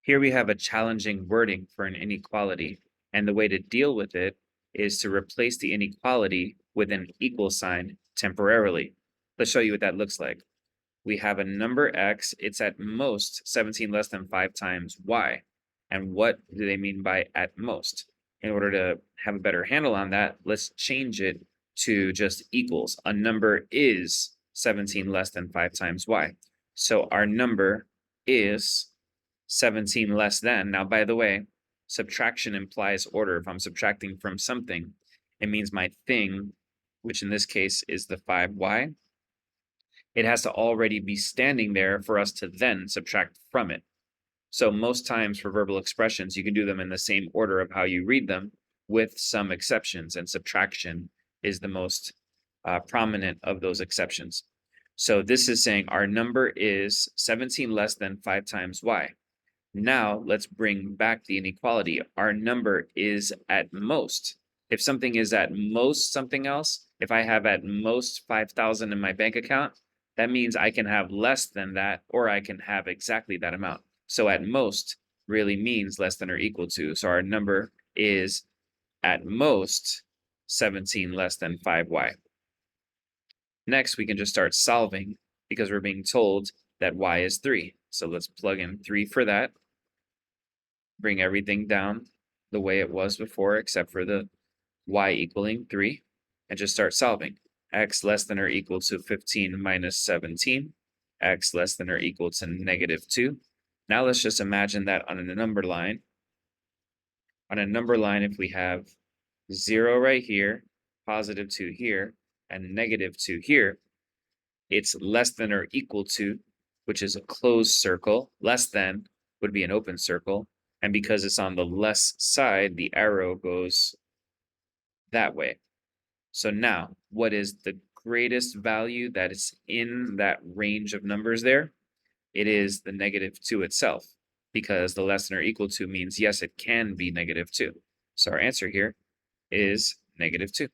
Here we have a challenging wording for an inequality, and the way to deal with it is to replace the inequality with an equal sign temporarily. Let's show you what that looks like. We have a number x, it's at most 17 less than 5 times y. And what do they mean by at most? In order to have a better handle on that, let's change it to just equals. A number is 17 less than 5 times y. So our number is 17 less than. Now, by the way, subtraction implies order. If I'm subtracting from something, it means my thing, which in this case is the 5y, it has to already be standing there for us to then subtract from it. So most times for verbal expressions, you can do them in the same order of how you read them, with some exceptions, and subtraction is the most prominent of those exceptions. So this is saying our number is 17 less than 5 times y. Now let's bring back the inequality. Our number is at most. If something is at most something else, if I have at most 5,000 in my bank account, that means I can have less than that, or I can have exactly that amount. So at most really means less than or equal to. So our number is at most 17 less than 5y. Next, we can just start solving because we're being told that y is 3. So let's plug in 3 for that. Bring everything down the way it was before, except for the y equaling 3, and just start solving. X less than or equal to 15 minus 17, x less than or equal to negative 2. Now let's just imagine that on a number line. On a number line, if we have 0 right here, positive 2 here, and negative 2 here, it's less than or equal to, which is a closed circle. Less than would be an open circle. And because it's on the less side, the arrow goes that way. So now, what is the greatest value that is in that range of numbers there? It is the negative 2 itself, because the less than or equal to means, yes, it can be negative 2. So our answer here is negative 2.